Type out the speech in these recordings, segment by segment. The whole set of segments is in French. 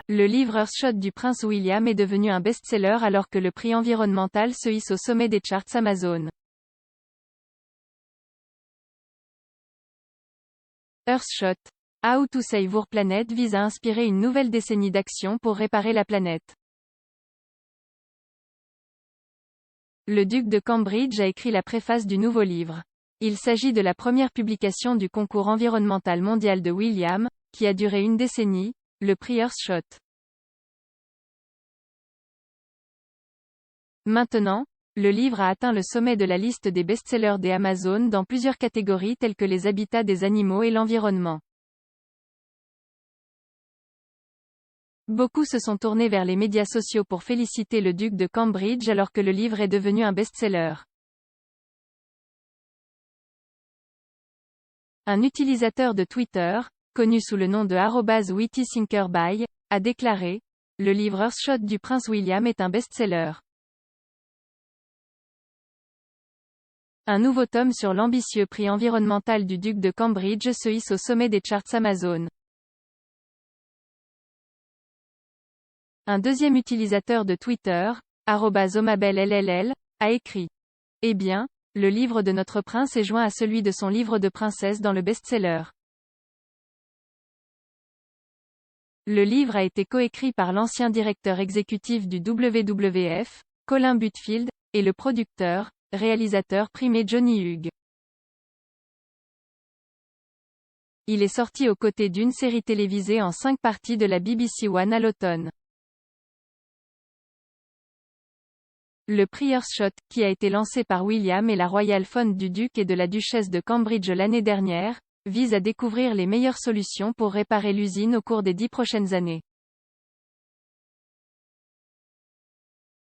Le livre Earthshot du prince William est devenu un best-seller alors que le prix environnemental se hisse au sommet des charts Amazon. Earthshot. How to Save Our Planet vise à inspirer une nouvelle décennie d'action pour réparer la planète. Le duc de Cambridge a écrit la préface du nouveau livre. Il s'agit de la première publication du concours environnemental mondial de William, qui a duré une décennie, le prix Earthshot. Maintenant, le livre a atteint le sommet de la liste des best-sellers des Amazon dans plusieurs catégories telles que les habitats des animaux et l'environnement. Beaucoup se sont tournés vers les médias sociaux pour féliciter le duc de Cambridge alors que le livre est devenu un best-seller. Un utilisateur de Twitter, connu sous le nom de @wittythinkerby, a déclaré « Le livre Earthshot du prince William est un best-seller. Un nouveau tome sur l'ambitieux prix environnemental du duc de Cambridge se hisse au sommet des charts Amazon. » Un deuxième utilisateur de Twitter, @omabellll, a écrit « Eh bien, le livre de notre prince est joint à celui de son livre de princesse dans le best-seller. » Le livre a été coécrit par l'ancien directeur exécutif du WWF, Colin Butfield, et le producteur, réalisateur primé Johnny Hughes. Il est sorti aux côtés d'une série télévisée en 5 parties de la BBC One à l'automne. Le prix Earthshot, qui a été lancé par William et la Royal Fund du duc et de la duchesse de Cambridge l'année dernière, vise à découvrir les meilleures solutions pour réparer l'usine au cours des 10 prochaines années.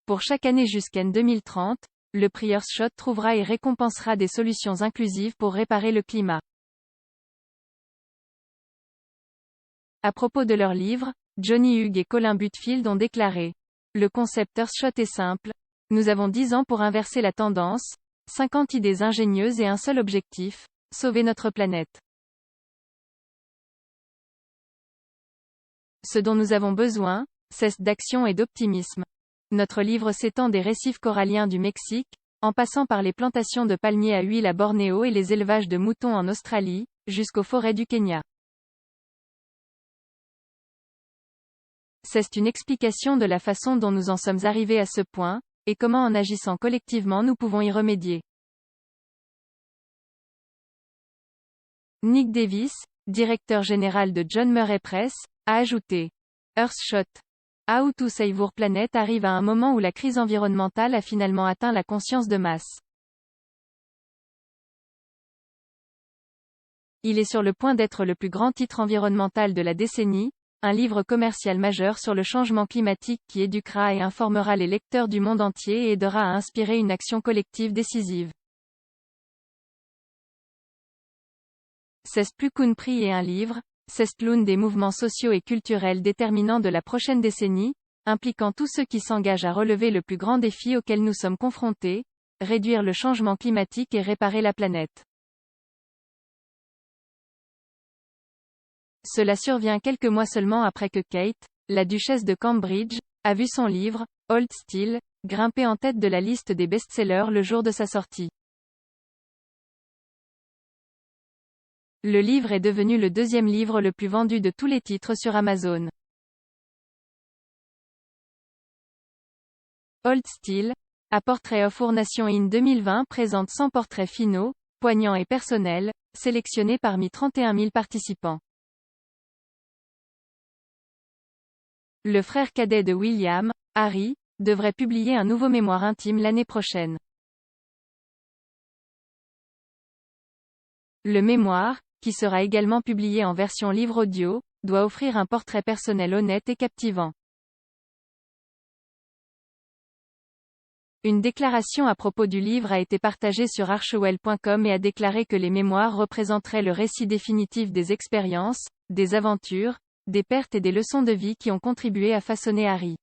Pour chaque année jusqu'en 2030, le prix Earthshot trouvera et récompensera des solutions inclusives pour réparer le climat. À propos de leur livre, Johnny Hughes et Colin Butfield ont déclaré « Le concept Earthshot est simple. Nous avons 10 ans pour inverser la tendance, 50 idées ingénieuses et un seul objectif, sauver notre planète. Ce dont nous avons besoin, c'est d'action et d'optimisme. Notre livre s'étend des récifs coralliens du Mexique, en passant par les plantations de palmiers à huile à Bornéo et les élevages de moutons en Australie, jusqu'aux forêts du Kenya. C'est une explication de la façon dont nous en sommes arrivés à ce point, et comment en agissant collectivement nous pouvons y remédier. » Nick Davis, directeur général de John Murray Press, a ajouté « Earthshot. How to Save Our Planet arrive à un moment où la crise environnementale a finalement atteint la conscience de masse. Il est sur le point d'être le plus grand titre environnemental de la décennie, un livre commercial majeur sur le changement climatique qui éduquera et informera les lecteurs du monde entier et aidera à inspirer une action collective décisive. C'est plus qu'un prix et un livre, c'est l'un des mouvements sociaux et culturels déterminants de la prochaine décennie, impliquant tous ceux qui s'engagent à relever le plus grand défi auquel nous sommes confrontés, réduire le changement climatique et réparer la planète. Cela survient quelques mois seulement après que Kate, la duchesse de Cambridge, a vu son livre, Hold Still, grimper en tête de la liste des best-sellers le jour de sa sortie. Le livre est devenu le deuxième livre le plus vendu de tous les titres sur Amazon. Hold Still, A Portrait of Our Nation in 2020 présente 100 portraits finaux, poignants et personnels, sélectionnés parmi 31 000 participants. Le frère cadet de William, Harry, devrait publier un nouveau mémoire intime l'année prochaine. Le mémoire, qui sera également publié en version livre audio, doit offrir un portrait personnel honnête et captivant. Une déclaration à propos du livre a été partagée sur archewell.com et a déclaré que les mémoires représenteraient le récit définitif des expériences, des aventures, des pertes et des leçons de vie qui ont contribué à façonner Harry.